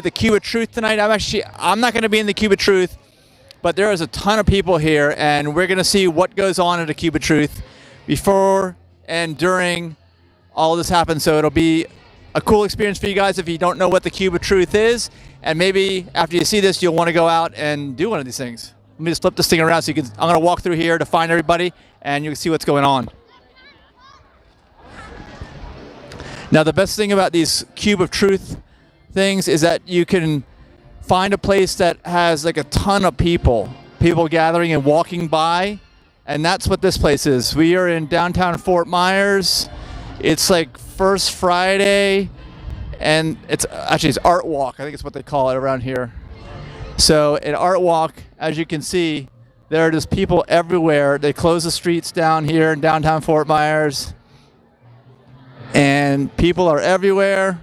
The Cube of Truth tonight. I'm not going to be in the Cube of Truth, but there is a ton of people here, and we're going to see what goes on at the Cube of Truth before and during all this happens. So it'll be a cool experience for you guys if you don't know what the Cube of Truth is, and maybe after you see this, you'll want to go out and do one of these things. Let me just flip this thing around so you can. I'm going to walk through here to find everybody, and you can see what's going on. Now, the best thing about these Cube of Truth things is that you can find a place that has like a ton of people gathering and walking by, and that's what this place is. We are in downtown Fort Myers. It's like First Friday, and it's Art Walk. I think it's what they call it around here. So at Art Walk, as you can see, there are just people everywhere. They close the streets down here in downtown Fort Myers, and people are everywhere.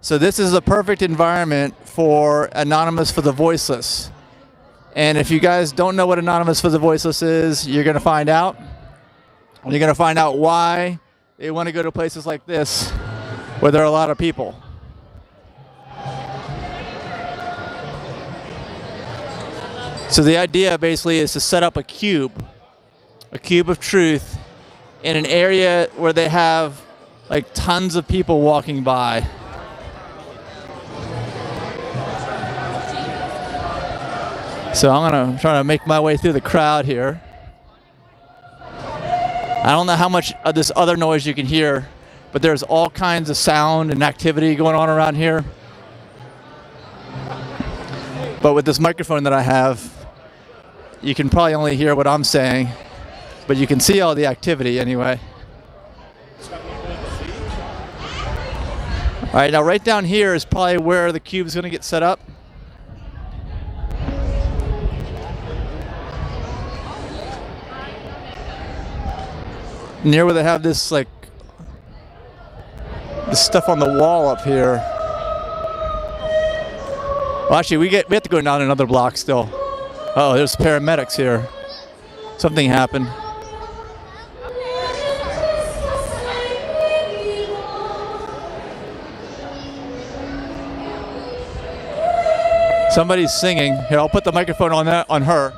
So this is a perfect environment for Anonymous for the Voiceless. And if you guys don't know what Anonymous for the Voiceless is, you're going to find out. You're going to find out why they want to go to places like this where there are a lot of people. So the idea basically is to set up a cube of truth in an area where they have like tons of people walking by. So I'm gonna try to make my way through the crowd here. I don't know how much of this other noise you can hear, but there's all kinds of sound and activity going on around here. But with this microphone that I have, you can probably only hear what I'm saying, but you can see all the activity anyway. All right, now right down here is probably where the cube's gonna get set up. Near where they have this like this stuff on the wall up here. Well, actually, we have to go down another block still. Oh, there's paramedics here. Something happened. Somebody's singing. Here, I'll put the microphone on her.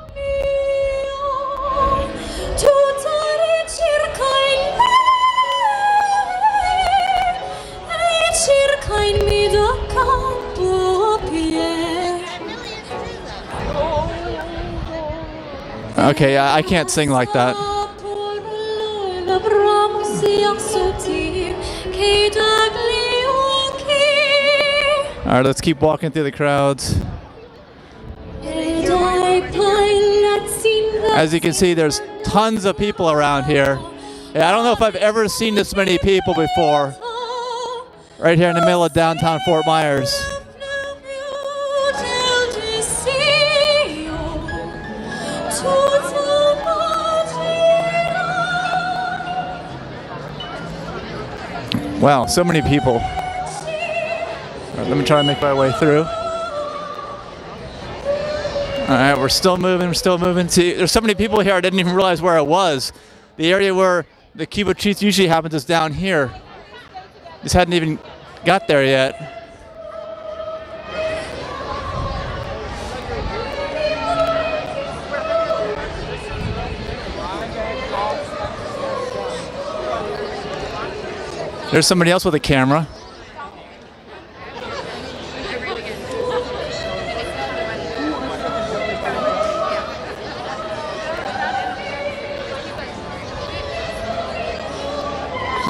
Okay, I can't sing like that. All right, let's keep walking through the crowds. As you can see, there's tons of people around here. Yeah, I don't know if I've ever seen this many people before. Right here in the middle of downtown Fort Myers. Wow, so many people. All right, let me try to make my way through. All right, we're still moving. See, there's so many people here, I didn't even realize where I was. The area where the Cube of Truth usually happens is down here. Just hadn't even got there yet. There's somebody else with a camera.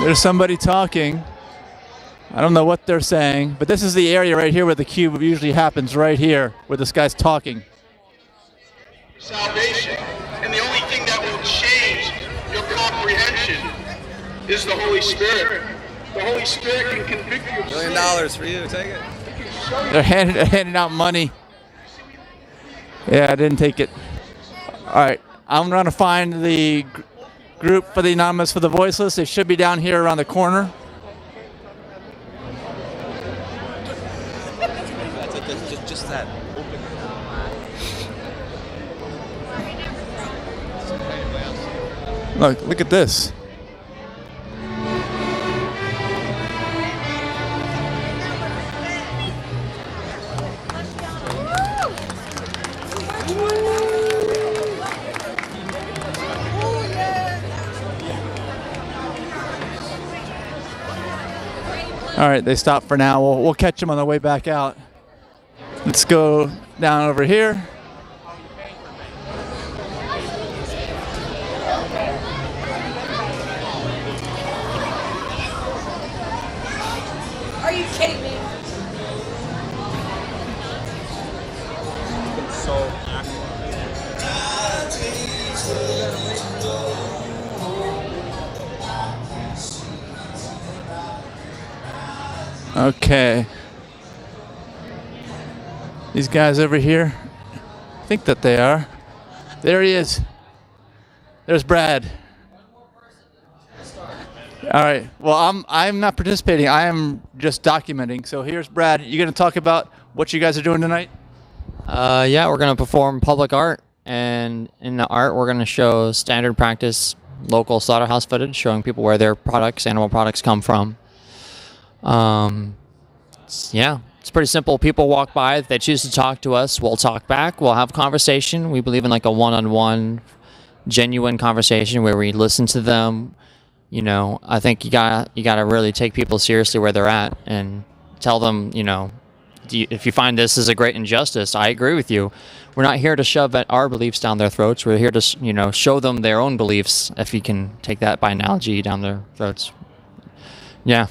There's somebody talking. I don't know what they're saying, but this is the area right here where the cube usually happens, right here, where this guy's talking. Salvation, and the only thing that will change your comprehension is the Holy Spirit. The Holy Spirit can convict you of $1 million for you, take it. They're handing out money. Yeah, I didn't take it. All right, I'm trying to find the group for the Anonymous for the Voiceless. They should be down here around the corner. That's it, just that. Look at this. All right, they stopped for now. We'll catch them on the way back out. Let's go down over here. Are you kidding me? Okay. These guys over here, I think that they are. There he is. There's Brad. All right. Well, I'm not participating. I am just documenting. So here's Brad. You going to talk about what you guys are doing tonight? Yeah, we're going to perform public art, and in the art, we're going to show standard practice local slaughterhouse footage, showing people where their products, animal products, come from. Yeah, it's pretty simple. People walk by, if they choose to talk to us, we'll talk back, we'll have conversation. We believe in like a one-on-one, genuine conversation where we listen to them. You know, I think you gotta really take people seriously where they're at and tell them, you know, if you find this is a great injustice, I agree with you. We're not here to shove our beliefs down their throats. We're here to, you know, show them their own beliefs, if you can take that by analogy, down their throats. Yeah.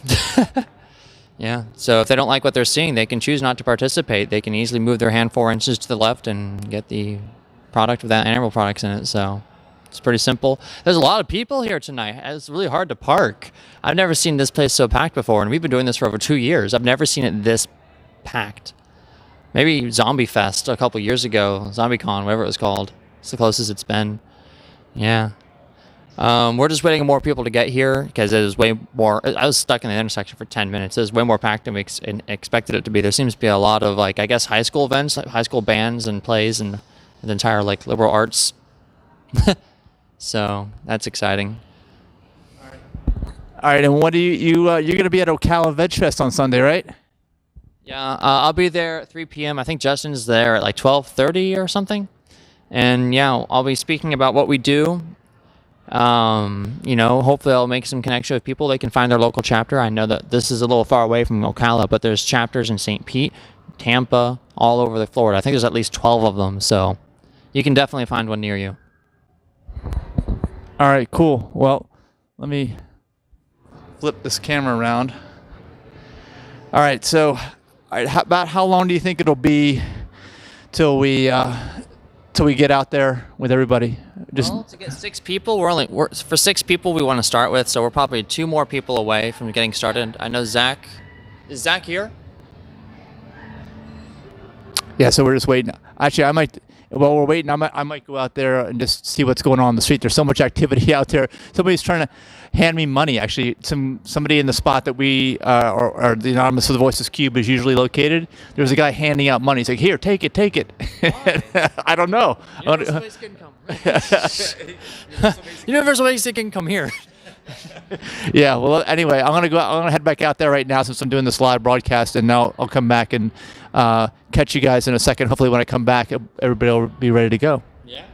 Yeah. So if they don't like what they're seeing, they can choose not to participate. They can easily move their hand 4 inches to the left and get the product without animal products in it. So it's pretty simple. There's a lot of people here tonight. It's really hard to park. I've never seen this place so packed before, and we've been doing this for over 2 years. I've never seen it this packed. Maybe Zombie Fest a couple years ago, ZombieCon, whatever it was called. It's the closest it's been. Yeah. We're just waiting for more people to get here because it was way more. I was stuck in the intersection for 10 minutes. It was way more packed than we expected it to be. There seems to be a lot of, like, I guess, high school events, like high school bands and plays, and the entire, like, liberal arts. So that's exciting. All right, and what do you're going to be at Ocala Veg Fest on Sunday, right? Yeah, I'll be there at 3 p.m. I think Justin's there at like 12:30 or something. And yeah, I'll be speaking about what we do. You know, hopefully I'll make some connection with people. They can find their local chapter. I know that this is a little far away from Ocala, but there's chapters in St. Pete, Tampa, all over the Florida. I think there's at least 12 of them, so you can definitely find one near you. All right, cool. Well, let me flip this camera around. All right, so about how long do you think it'll be till we get out there with everybody? Well, to get 6 people, we're for 6 people we want to start with, so we're probably 2 more people away from getting started. I know Zach. Is Zach here? Yeah, so we're just waiting. Actually, while we're waiting, I might go out there and just see what's going on the street. There's so much activity out there. Somebody's trying to hand me money. Actually, somebody in the spot that we or the Anonymous of the Voices Cube is usually located. There's a guy handing out money. He's like, "Here, take it." I don't know. Universal Basic Income. Universal Basic Income here. Yeah. Well, anyway, I'm gonna head back out there right now since I'm doing this live broadcast, and now I'll come back and catch you guys in a second. Hopefully, when I come back, everybody will be ready to go. Yeah.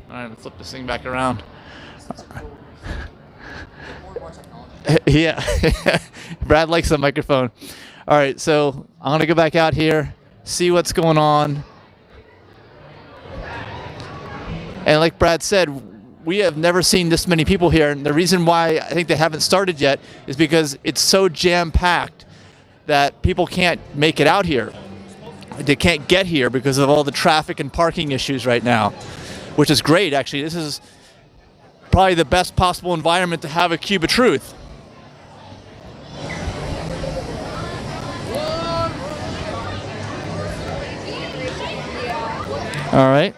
All right, let's flip this thing back around. Yeah. Brad likes the microphone. All right, so I'm going to go back out here, see what's going on. And like Brad said, we have never seen this many people here. And the reason why I think they haven't started yet is because it's so jam-packed that people can't make it out here. They can't get here because of all the traffic and parking issues right now, which is great, actually. This is probably the best possible environment to have a Cube of Truth. All right.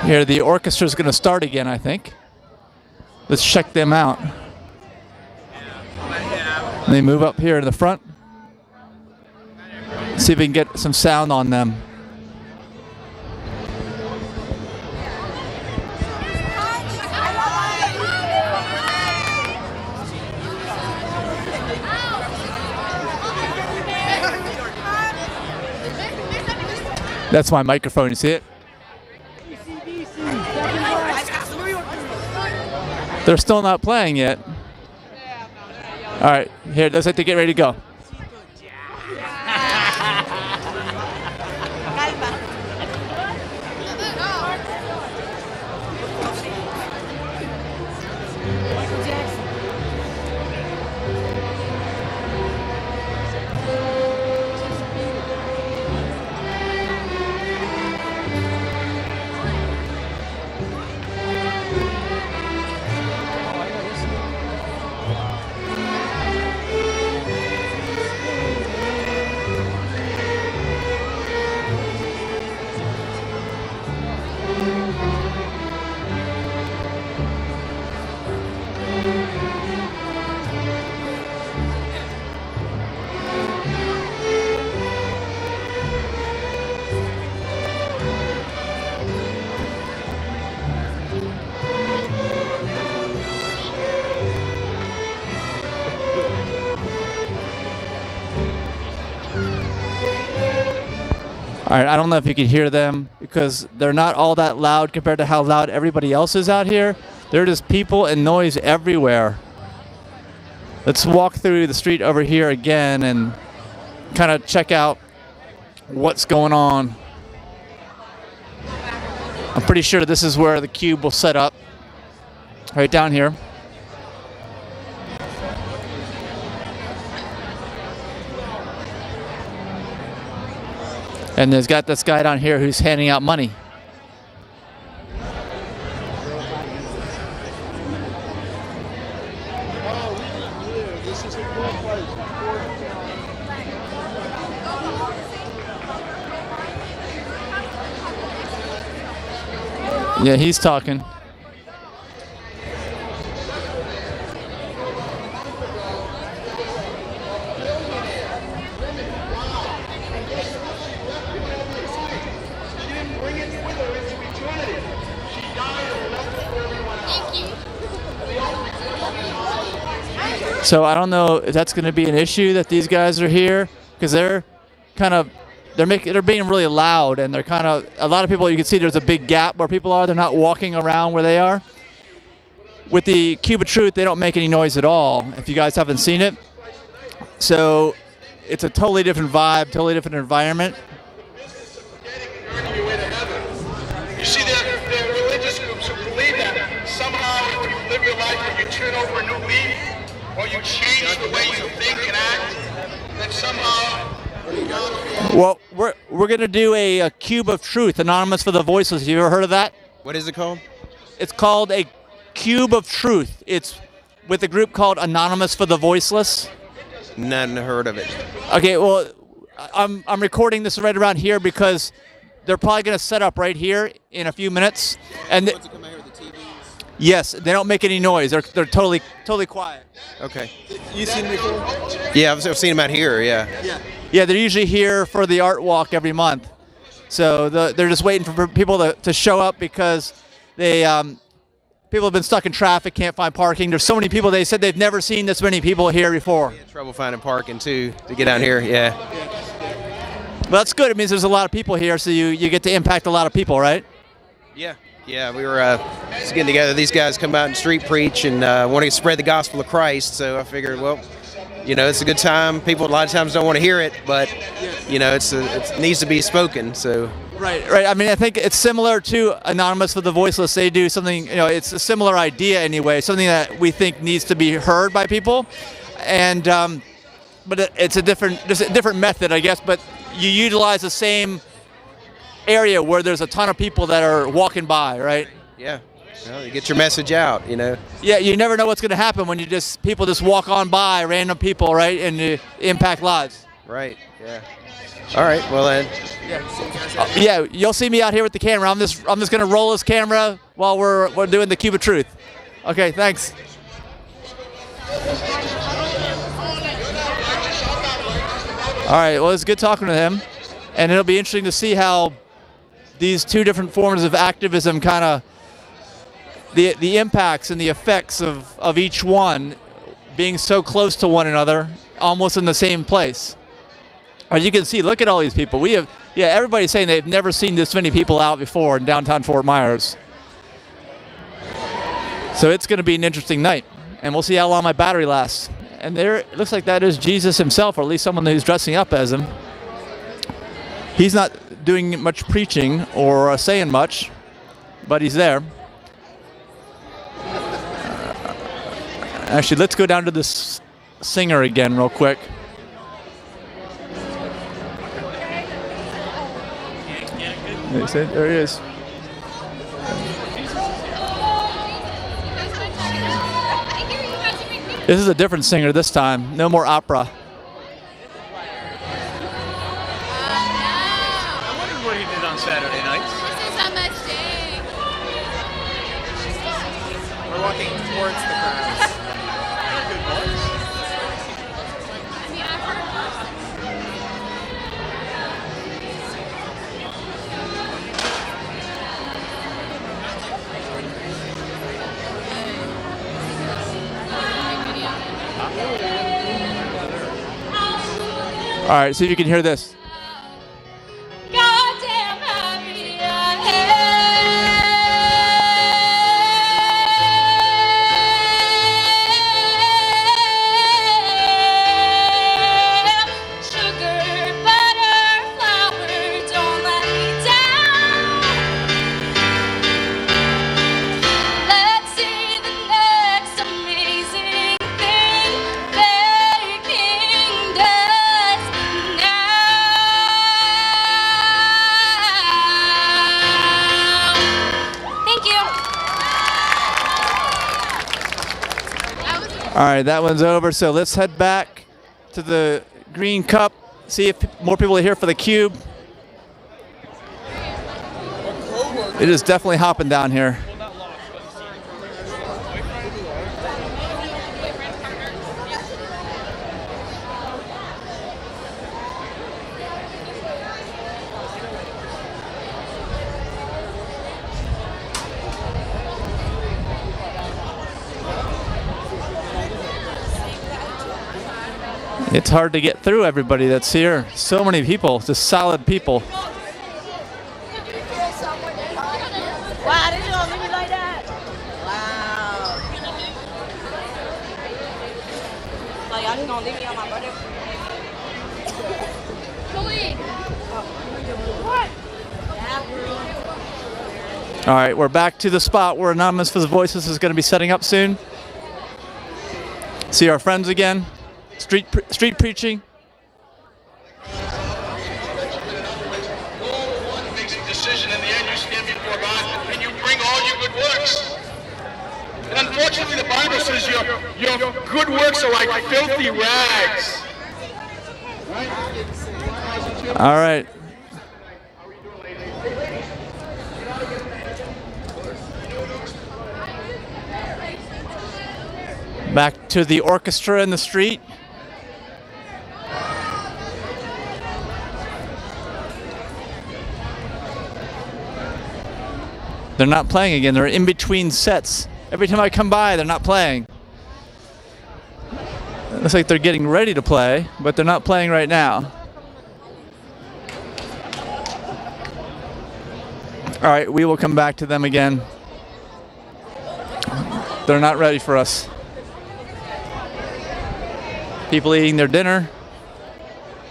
Here, the orchestra's going to start again, I think. Let's check them out. They move up here in the front. See if we can get some sound on them. That's my microphone, you see it? They're still not playing yet. All right, here, looks like they get ready to go. All right, I don't know if you can hear them because they're not all that loud compared to how loud everybody else is out here. There are just people and noise everywhere. Let's walk through the street over here again and kind of check out what's going on. I'm pretty sure this is where the cube will set up, right down here. And there's got this guy down here who's handing out money. Yeah, he's talking. So I don't know if that's going to be an issue that these guys are here because they're kind of they're being really loud and they're kind of a lot of people. You can see there's a big gap where people are. They're not walking around where they are. With the Cube of Truth, they don't make any noise at all. If you guys haven't seen it, so it's a totally different vibe, totally different environment. You see, there are religious groups who believe that somehow if you live your life or you turn over a new leaf, or you change the way you think and act, then somehow. Well, we're gonna do a Cube of Truth, Anonymous for the Voiceless. You ever heard of that? What is it called? It's called a Cube of Truth. It's with a group called Anonymous for the Voiceless. None heard of it. Okay, well, I'm recording this right around here because they're probably gonna set up right here in a few minutes, and yes, they don't make any noise. They're totally quiet. Okay. You seen them before? Yeah, I've seen them out here. Yeah. Yeah, they're usually here for the art walk every month. So they're just waiting for people to show up because they people have been stuck in traffic, can't find parking. There's so many people. They said they've never seen this many people here before. Trouble finding parking too to get down here. Yeah. Well, that's good. It means there's a lot of people here, so you get to impact a lot of people, right? Yeah. Yeah, we were just getting together. These guys come out and street preach and want to spread the gospel of Christ. So I figured, well, you know, it's a good time. People a lot of times don't want to hear it, but you know, it needs to be spoken. So. Right. I mean, I think it's similar to Anonymous for the Voiceless. They do something, you know, it's a similar idea anyway, something that we think needs to be heard by people, and but it's just a different method, I guess. But you utilize the same area where there's a ton of people that are walking by, right? Yeah. Well, you get your message out, you know. Yeah, you never know what's going to happen when people just walk on by, random people, right, and you impact lives. Right. Yeah. All right. Well then. Yeah, you'll see me out here with the camera. I'm just going to roll this camera while we're doing the Cube of Truth. Okay, thanks. All right. Well, it's good talking to him, and it'll be interesting to see how these two different forms of activism kind of the impacts and the effects of each one being so close to one another, almost in the same place. As you can see, look at all these people. Everybody's saying they've never seen this many people out before in downtown Fort Myers. So it's going to be an interesting night, and we'll see how long my battery lasts. And there, it looks like that is Jesus himself, or at least someone who's dressing up as him. He's not doing much preaching or saying much, but he's there. Actually, let's go down to this singer again real quick. There he is. This is a different singer this time. No more opera. I wondered what he did on Saturday nights. This is a mistake. We're walking towards the crowds. They're good boys. I mean, I've heard worse. All right, see if you can hear this. Goddamn happy I am. Sugar, butter, flour, don't let me down. Let's see the next amazing thing baking does now. Thank you. All right, that one's over. So let's head back to the Green Cup, see if more people are here for the Cube. It is definitely hopping down here. It's hard to get through everybody that's here. So many people, just solid people. Why did you gonna leave me like that? Wow. Like y'all just gonna leave me on my birthday? All right, we're back to the spot where Anonymous Voices is going to be setting up soon. See our friends again. Street preaching. One makes a decision, in the end you stand before God and you bring all your good works. And unfortunately the Bible says your good works are like filthy rags. All right. Back to the orchestra in the street. They're not playing again. They're in between sets. Every time I come by, they're not playing. It looks like they're getting ready to play, but they're not playing right now. All right, we will come back to them again. They're not ready for us. People eating their dinner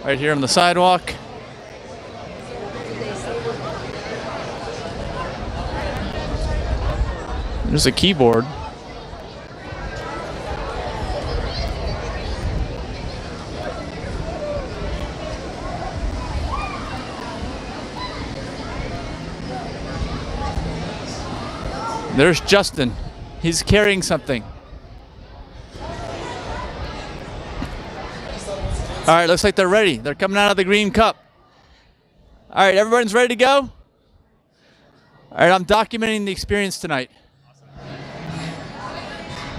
right here on the sidewalk. There's a keyboard. There's Justin. He's carrying something. All right, looks like they're ready. They're coming out of the Green Cup. All right, everyone's ready to go? All right, I'm documenting the experience tonight.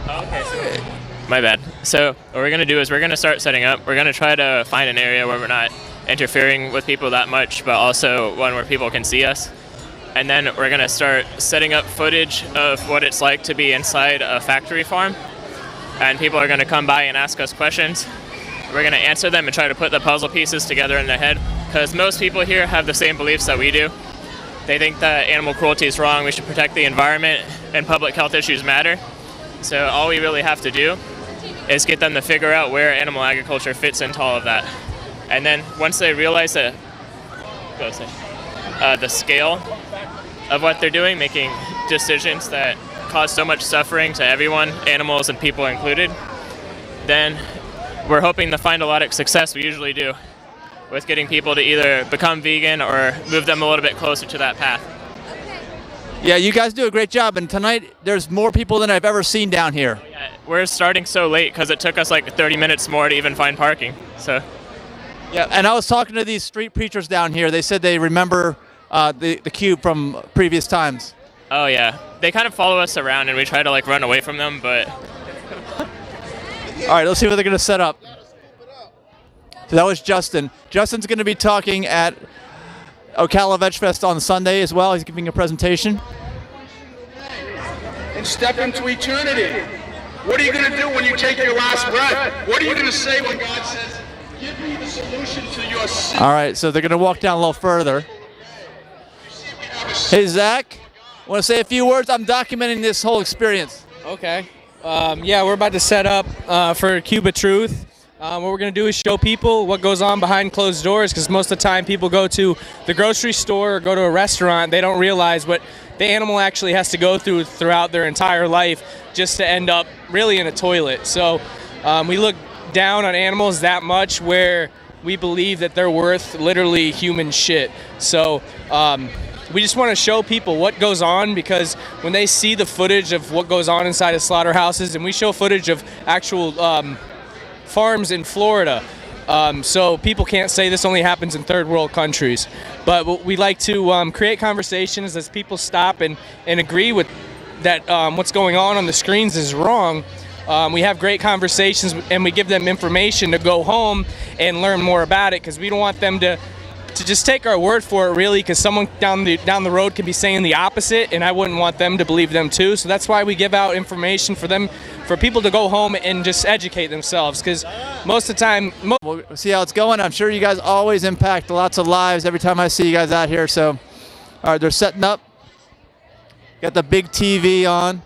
Okay, so my bad. So what we're gonna do is we're gonna start setting up. We're gonna try to find an area where we're not interfering with people that much, but also one where people can see us. And then we're gonna start setting up footage of what it's like to be inside a factory farm. And people are gonna come by and ask us questions. We're gonna answer them and try to put the puzzle pieces together in their head, because most people here have the same beliefs that we do. They think that animal cruelty is wrong, we should protect the environment, and public health issues matter. So all we really have to do is get them to figure out where animal agriculture fits into all of that. And then once they realize the scale of what they're doing, making decisions that cause so much suffering to everyone, animals and people included, then we're hoping to find a lot of success. We usually do, with getting people to either become vegan or move them a little bit closer to that path. Yeah, you guys do a great job, and tonight there's more people than I've ever seen down here. Yeah, we're starting so late because it took us like 30 minutes more to even find parking. So. Yeah, and I was talking to these street preachers down here. They said they remember the cube from previous times. Oh yeah, they kind of follow us around, and we try to like run away from them, but. All right, let's see what they're gonna set up. So that was Justin. Justin's gonna be talking at Ocala Veg Fest on Sunday as well. He's giving a presentation. And step into eternity. What are you going to do when you take your last breath? What are you going to say when God says, give me the solution to your sin? All right, so they're going to walk down a little further. Hey, Zach, want to say a few words? I'm documenting this whole experience. Okay. Yeah, we're about to set up for Cube of Truth. What we're going to do is show people what goes on behind closed doors, because most of the time people go to the grocery store or go to a restaurant, they don't realize what the animal actually has to go through throughout their entire life just to end up really in a toilet. So we look down on animals that much where we believe that they're worth literally human shit. So we just want to show people what goes on, because when they see the footage of what goes on inside of slaughterhouses, and we show footage of actual farms in Florida, so people can't say this only happens in third world countries. But we like to create conversations as people stop and agree with that what's going on the screens is wrong. We have great conversations, and we give them information to go home and learn more about it, because we don't want them to just take our word for it, really, because someone down the road could be saying the opposite, and I wouldn't want them to believe them too. So that's why we give out information for people to go home and just educate themselves, because most of the time... We'll see how it's going. I'm sure you guys always impact lots of lives every time I see you guys out here. So, all right, they're setting up. Got the big TV on.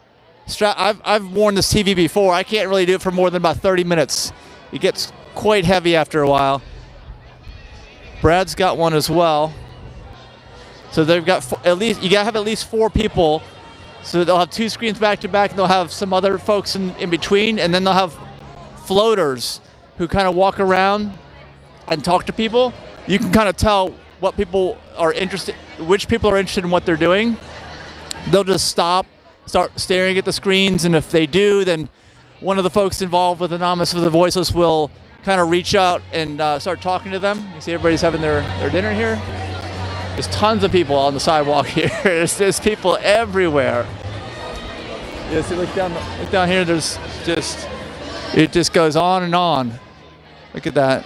I've worn this TV before. I can't really do it for more than about 30 minutes. It gets quite heavy after a while. Brad's got one as well. So they've got you gotta have at least 4 people. So they'll have 2 screens back to back, and they'll have some other folks in between, and then they'll have floaters who kind of walk around and talk to people. You can kind of tell what people are interested, which people are interested in what they're doing. They'll just start staring at the screens, and if they do, then one of the folks involved with Anonymous for the Voiceless will kind of reach out and start talking to them. You see everybody's having their dinner here. There's tons of people on the sidewalk here. There's people everywhere. Yeah, see, look down here. There's it just goes on and on. Look at that.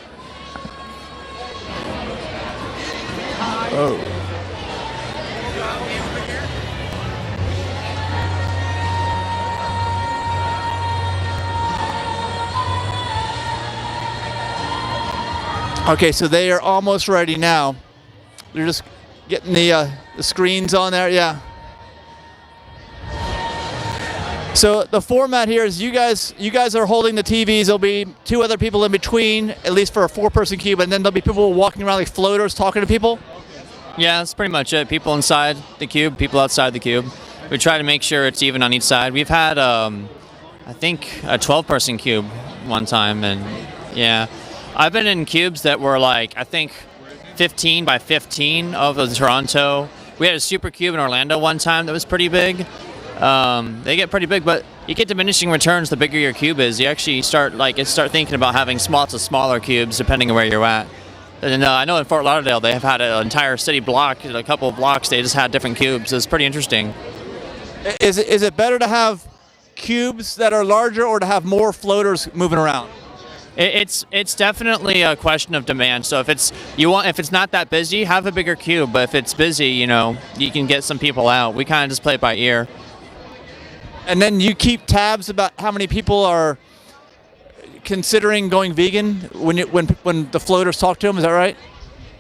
Oh. Okay, so they are almost ready now. They're just getting the screens on there, yeah. So the format here is you guys are holding the TVs. There'll be 2 other people in between, at least for a 4-person cube, and then there'll be people walking around like floaters talking to people. Yeah, that's pretty much it. People inside the cube, people outside the cube. We try to make sure it's even on each side. We've had, I think, a 12-person cube one time, and yeah. I've been in cubes that were like, I think, 15 by 15 of the Toronto. We had a super cube in Orlando one time that was pretty big. They get pretty big, but you get diminishing returns the bigger your cube is. You actually start thinking about having smaller cubes depending on where you're at. And I know in Fort Lauderdale they have had an entire city block, a couple of blocks, they just had different cubes. It's pretty interesting. Is it better to have cubes that are larger or to have more floaters moving around? It's definitely a question of demand. So if it's not that busy, have a bigger cube. But if it's busy, you can get some people out. We kind of just play it by ear. And then you keep tabs about how many people are considering going vegan when the floaters talk to them. Is that right?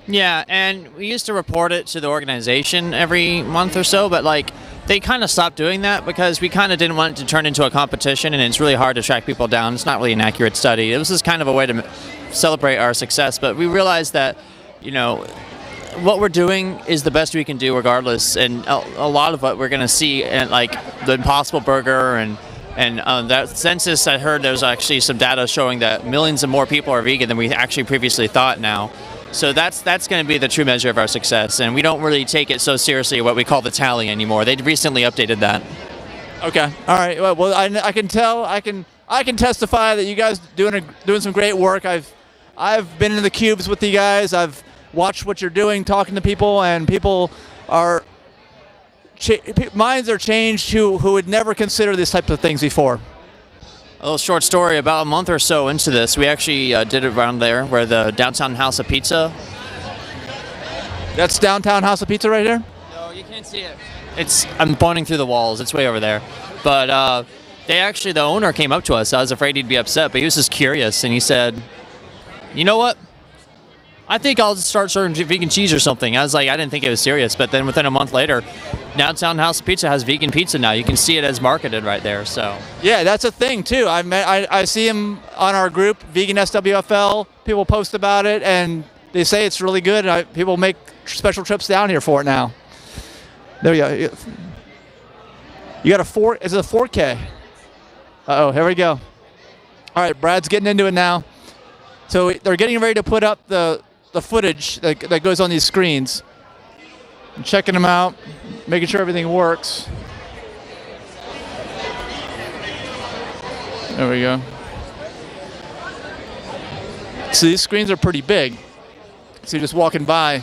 Yeah, and we used to report it to the organization every month or so. But like they kind of stopped doing that because we kind of didn't want it to turn into a competition, and it's really hard to track people down. It's not really an accurate study. It was just kind of a way to celebrate our success, but we realized that, what we're doing is the best we can do regardless, and a lot of what we're going to see, and like the Impossible Burger and that census, I heard there's actually some data showing that millions of more people are vegan than we actually previously thought now. So that's going to be the true measure of our success, and we don't really take it so seriously what we call the tally anymore. They recently updated that. Okay. All right. Well, I can tell. I can testify that you guys doing some great work. I've been in the cubes with you guys. I've watched what you're doing, talking to people, and people are minds are changed who would never consider these types of things before. A little short story. About a month or so into this, we actually did it around there where the Downtown House of Pizza. That's Downtown House of Pizza right here? No, you can't see it. I'm pointing through the walls. It's way over there. But the owner came up to us. I was afraid he'd be upset, but he was just curious, and he said, "You know what? I think I'll just start serving vegan cheese or something." I was like, I didn't think it was serious, but then within a month later, Downtown House of Pizza has vegan pizza now. You can see it as marketed right there. So yeah, that's a thing too. I see him on our group, Vegan SWFL. People post about it, and they say it's really good. People make special trips down here for it now. There we go. You got is it a 4K? Uh-oh, here we go. All right, Brad's getting into it now. So they're getting ready to put up the footage that goes on these screens. I'm checking them out, making sure everything works. There we go. So these screens are pretty big. So you're just walking by.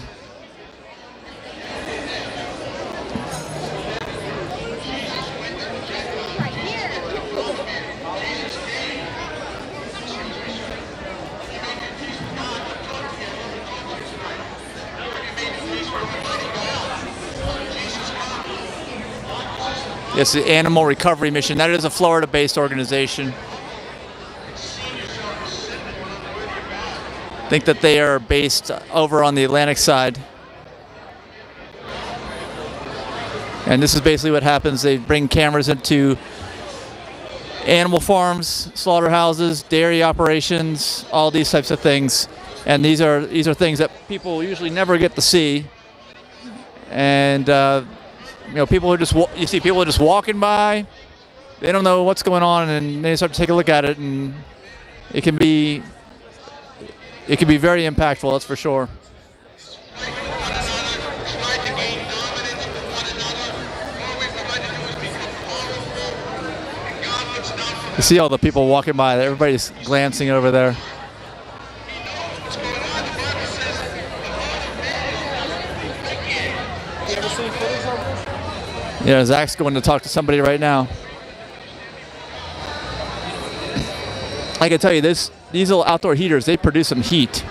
It's the Animal Recovery Mission. That is a Florida-based organization. I think that they are based over on the Atlantic side. And this is basically what happens. They bring cameras into animal farms, slaughterhouses, dairy operations, all these types of things. And these are things that people usually never get to see. And people you see people just walking by. They don't know what's going on, and they start to take a look at it, and it can be very impactful. That's for sure. You see all the people walking by. Everybody's glancing over there. Yeah, Zach's going to talk to somebody right now. I can tell you these little outdoor heaters, they produce some heat.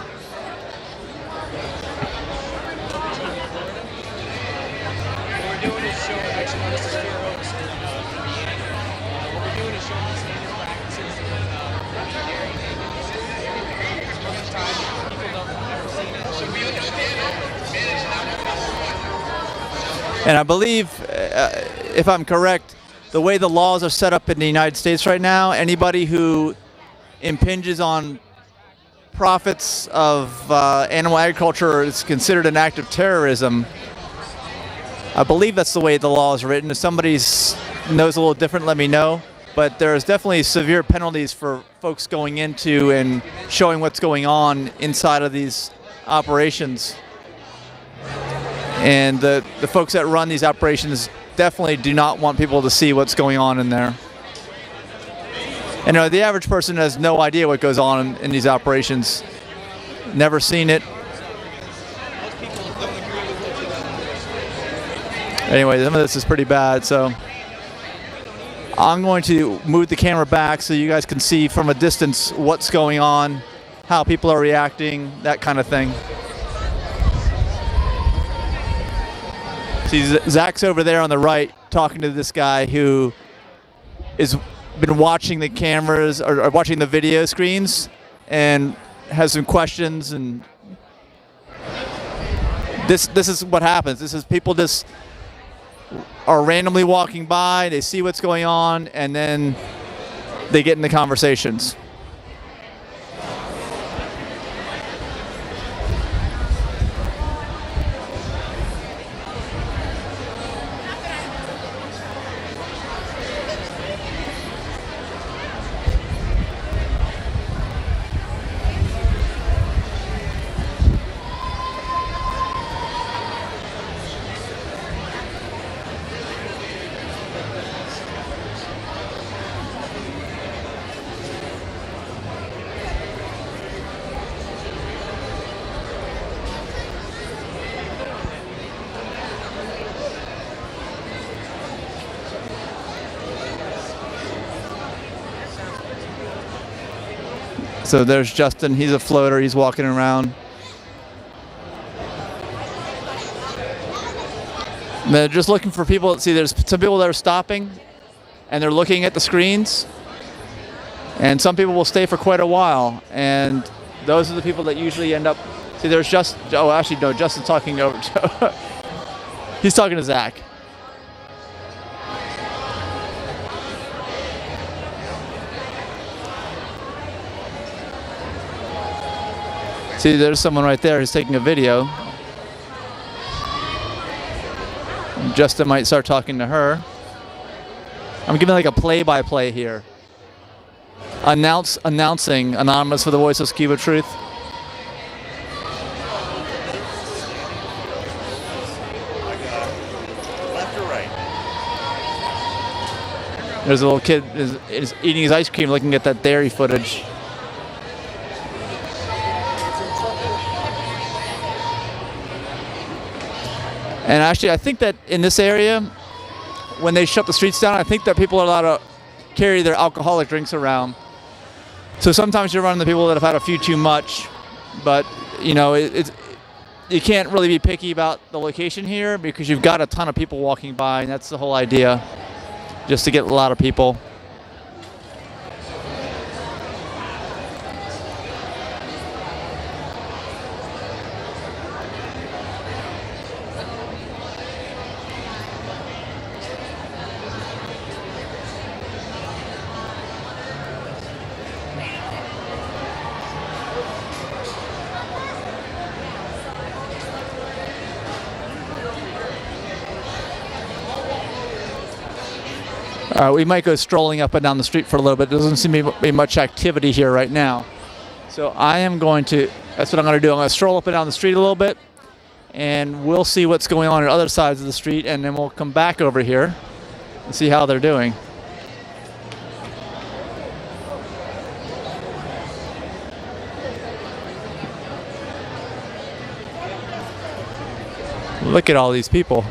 And I believe, if I'm correct, the way the laws are set up in the United States right now, anybody who impinges on profits of animal agriculture is considered an act of terrorism. I believe that's the way the law is written. If somebody knows a little different, let me know. But there's definitely severe penalties for folks going into and showing what's going on inside of these operations. And the folks that run these operations definitely do not want people to see what's going on in there. And the average person has no idea what goes on in these operations. Never seen it. Anyway, some of this is pretty bad, so I'm going to move the camera back so you guys can see from a distance what's going on, how people are reacting, that kind of thing. See, Zach's over there on the right talking to this guy who has been watching the cameras or watching the video screens and has some questions. And this is what happens. This is people just are randomly walking by, they see what's going on, and then they get into conversations. So there's Justin, he's a floater, he's walking around. And they're just looking for people. See, there's some people that are stopping and they're looking at the screens. And some people will stay for quite a while. And those are the people that usually end up. See, there's actually, no, Justin's talking over. He's talking to Zach. See, there's someone right there who's taking a video. Justin might start talking to her. I'm giving like a play-by-play here. Announcing Anonymous for the Voice of Cube of Truth. Left or right? There's a little kid is eating his ice cream, looking at that dairy footage. And actually, I think that in this area, when they shut the streets down, I think that people are allowed to carry their alcoholic drinks around. So sometimes you run into people that have had a few too much, but you know, you can't really be picky about the location here because you've got a ton of people walking by, and that's the whole idea, just to get a lot of people. We might go strolling up and down the street for a little bit. There doesn't seem to be much activity here right now. So that's what I'm going to do. I'm going to stroll up and down the street a little bit, and we'll see what's going on other sides of the street, and then we'll come back over here and see how they're doing. Look at all these people.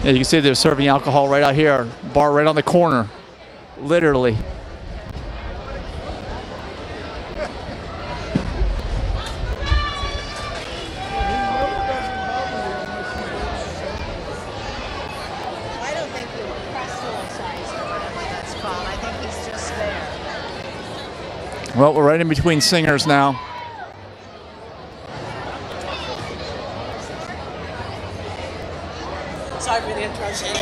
Yeah, you can see they're serving alcohol right out here, bar right on the corner, literally. I don't think he pressed that's Bob. I think he's just there. Well, we're right in between singers now. Sorry for the interruption.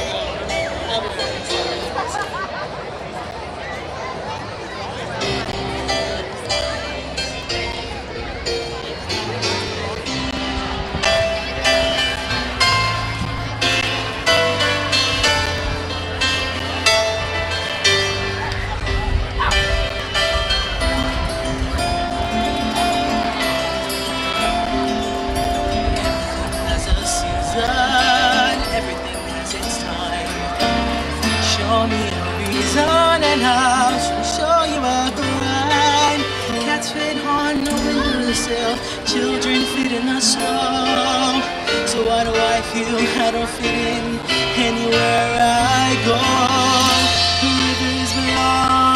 As a season, everything has its time. Show me a reason and I'll show you a grind. Cats fit on no windowsill, children fit in the snow. So why do I feel I don't fit in anywhere I go? Rivers belong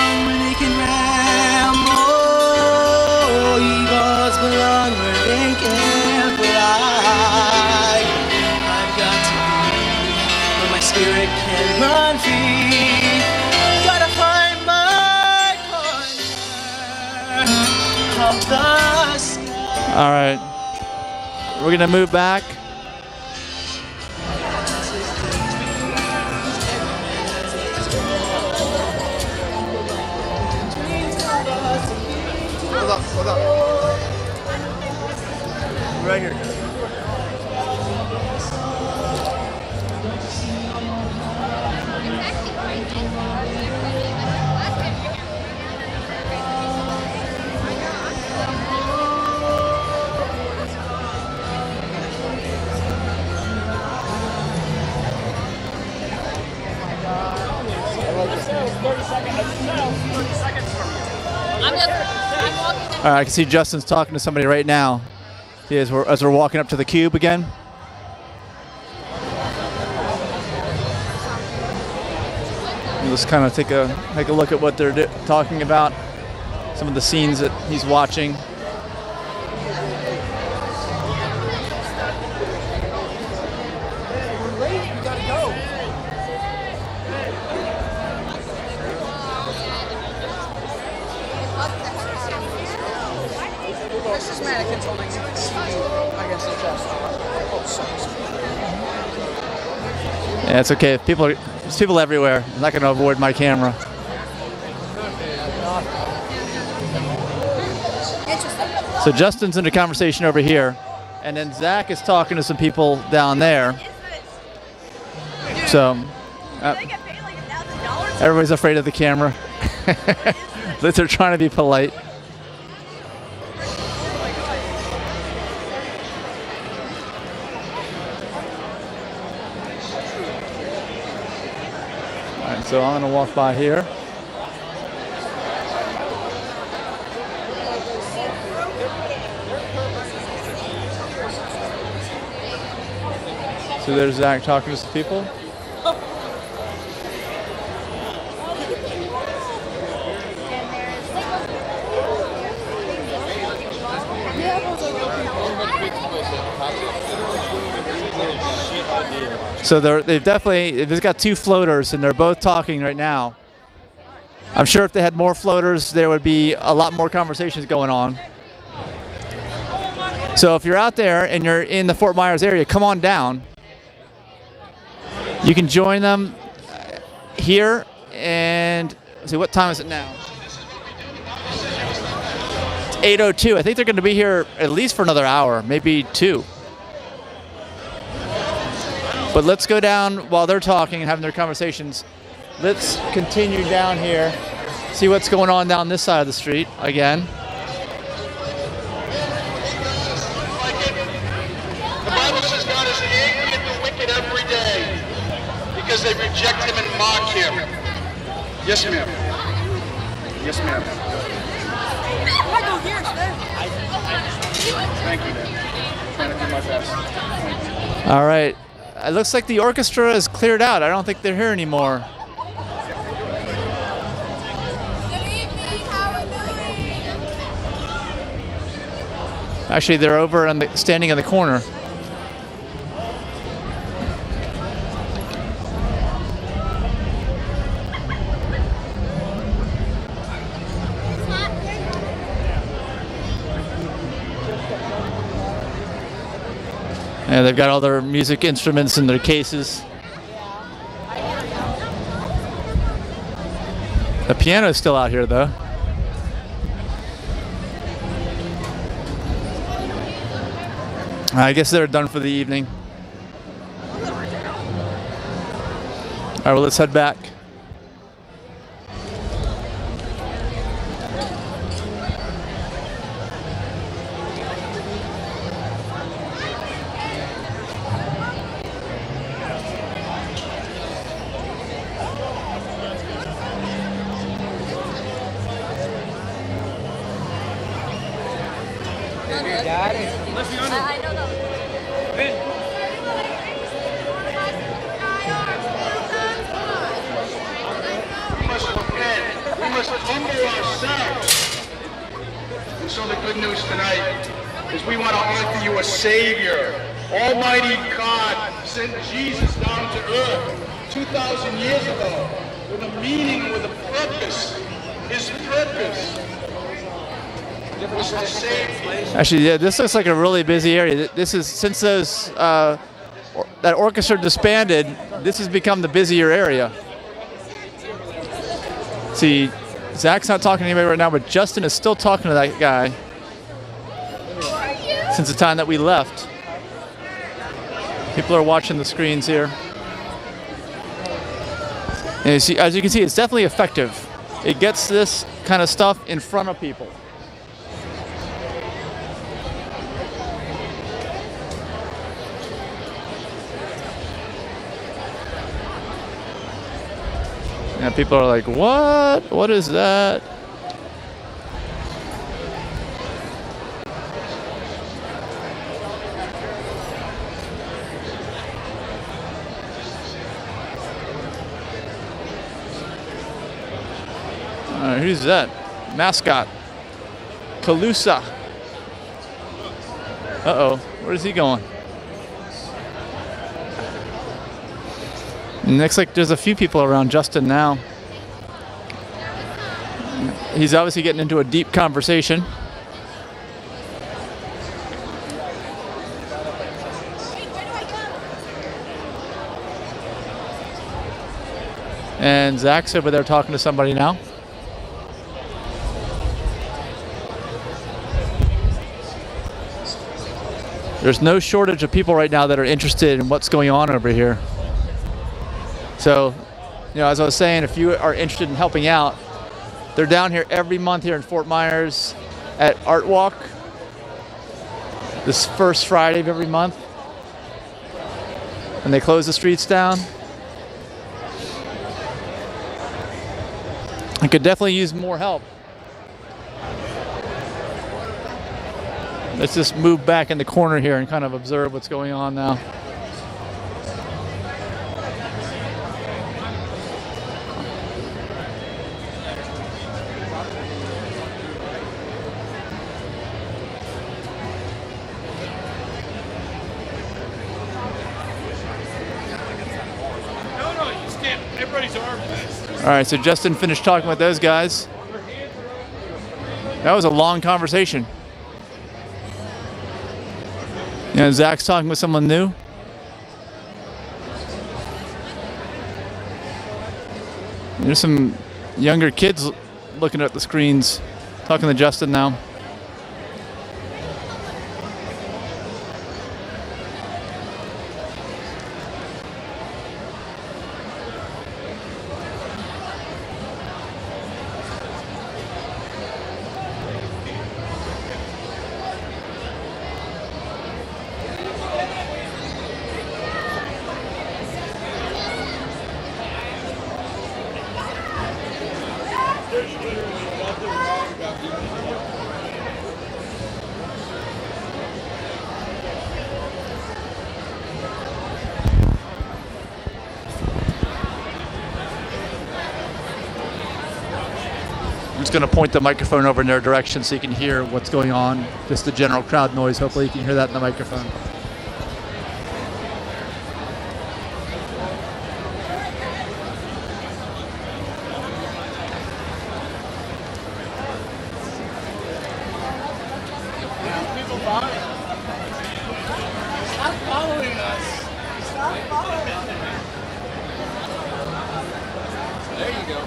the sky. All right. We're going to move back. Hold up. Right here. All right, I can see Justin's talking to somebody right now as we're walking up to the cube again. Let's kind of take a look at what they're talking about, some of the scenes that he's watching. Yeah, it's okay. There's people everywhere. I'm not going to avoid my camera. So Justin's in a conversation over here, and then Zach is talking to some people down there. So everybody's afraid of the camera. They're trying to be polite. So I'm going to walk by here. So there's Zach talking to some people. So they've got two floaters, and they're both talking right now. I'm sure if they had more floaters, there would be a lot more conversations going on. So if you're out there and you're in the Fort Myers area, come on down. You can join them here, and see, what time is it now? It's 8:02. I think they're going to be here at least for another hour, maybe two. But let's go down while they're talking and having their conversations. Let's continue down here, see what's going on down this side of the street again. The Bible says God is angry at the wicked every day because they reject him and mock him. Yes, ma'am. Yes, ma'am. Thank you, ma'am. I'm trying to do my best. All right. It looks like the orchestra is cleared out. I don't think they're here anymore. Actually, they're over standing in the corner. And they've got all their music instruments in their cases. The piano's still out here, though. I guess they're done for the evening. All right, well, let's head back. Savior, Almighty God sent Jesus down to earth 2,000 years ago with a meaning, with a purpose. His purpose Actually, yeah, this looks like a really busy area. This is, since those that orchestra disbanded, this has become the busier area. See, Zach's not talking to anybody right now, but Justin is still talking to that guy since the time that we left. People are watching the screens here. And you see, as you can see, it's definitely effective. It gets this kind of stuff in front of people. And people are like, what? What is that? Who's that? Mascot. Calusa. Uh-oh. Where's he going? Looks like there's a few people around Justin now. He's obviously getting into a deep conversation. And Zach's over there talking to somebody now. There's no shortage of people right now that are interested in what's going on over here. So, you know, as I was saying, if you are interested in helping out, they're down here every month here in Fort Myers at Art Walk, this first Friday of every month. And they close the streets down. I could definitely use more help. Let's just move back in the corner here and kind of observe what's going on now. All right, so Justin finished talking with those guys. That was a long conversation. You know, Zach's talking with someone new. There's some younger kids looking at the screens, talking to Justin now. I'm just going to point the microphone over in their direction so you can hear what's going on. Just the general crowd noise. Hopefully you can hear that in the microphone. Stop following us. Stop following us. There you go.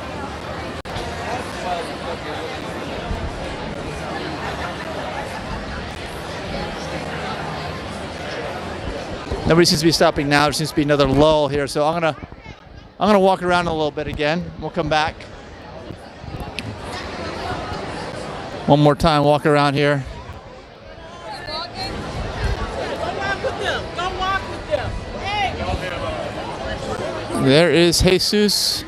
Nobody seems to be stopping now. There seems to be another lull here, so I'm gonna walk around a little bit again. We'll come back. One more time, walk around here. There is Jesus.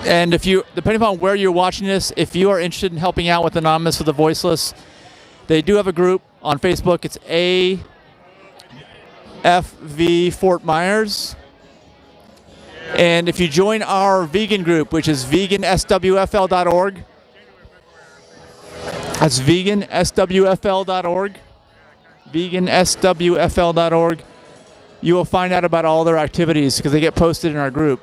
And if you, depending upon where you're watching this, if you are interested in helping out with Anonymous for the Voiceless, they do have a group on Facebook. It's AFV Fort Myers. And if you join our vegan group, which is veganswfl.org, that's veganswfl.org, veganswfl.org, you will find out about all their activities because they get posted in our group.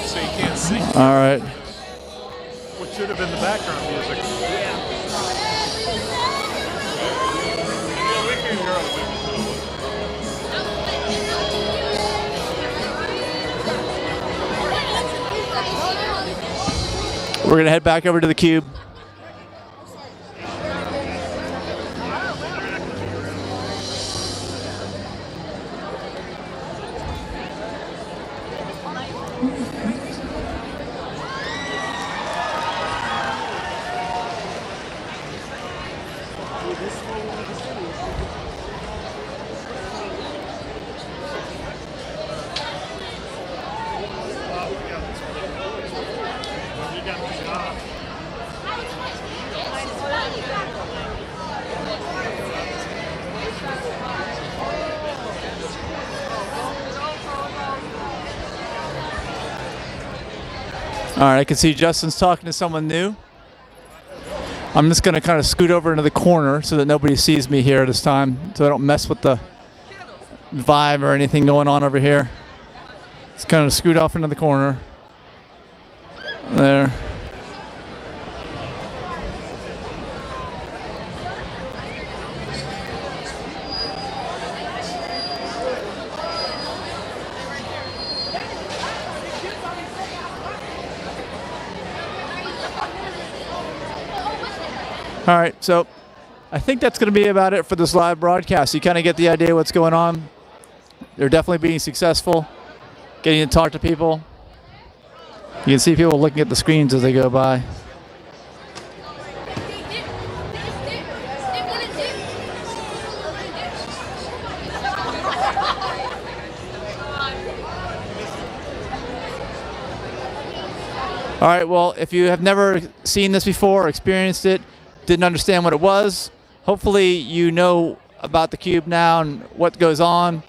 So you can't sing. All right. What should have been the background music. We're going to head back over to the cube. All right, I can see Justin's talking to someone new. I'm just going to kind of scoot over into the corner so that nobody sees me here this time, so I don't mess with the vibe or anything going on over here. Just kind of scoot off into the corner. There. All right, so I think that's going to be about it for this live broadcast. You kind of get the idea what's going on. They're definitely being successful, getting to talk to people. You can see people looking at the screens as they go by. All right, well, if you have never seen this before or experienced it, didn't understand what it was, hopefully you know about the cube now and what goes on.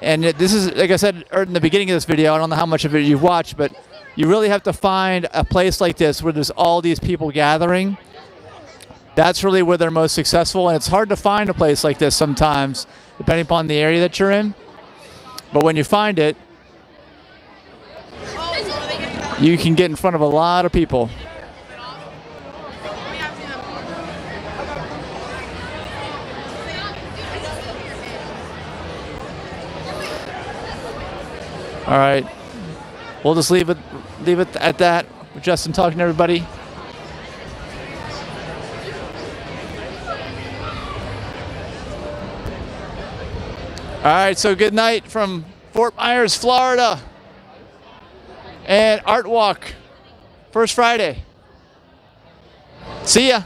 And this is, like I said in the beginning of this video, I don't know how much of it you've watched, but you really have to find a place like this where there's all these people gathering. That's really where they're most successful, and it's hard to find a place like this sometimes, depending upon the area that you're in. But when you find it, you can get in front of a lot of people. All right, we'll just leave it at that with Justin talking to everybody. All right, so good night from Fort Myers, Florida, and Art Walk, first Friday. See ya.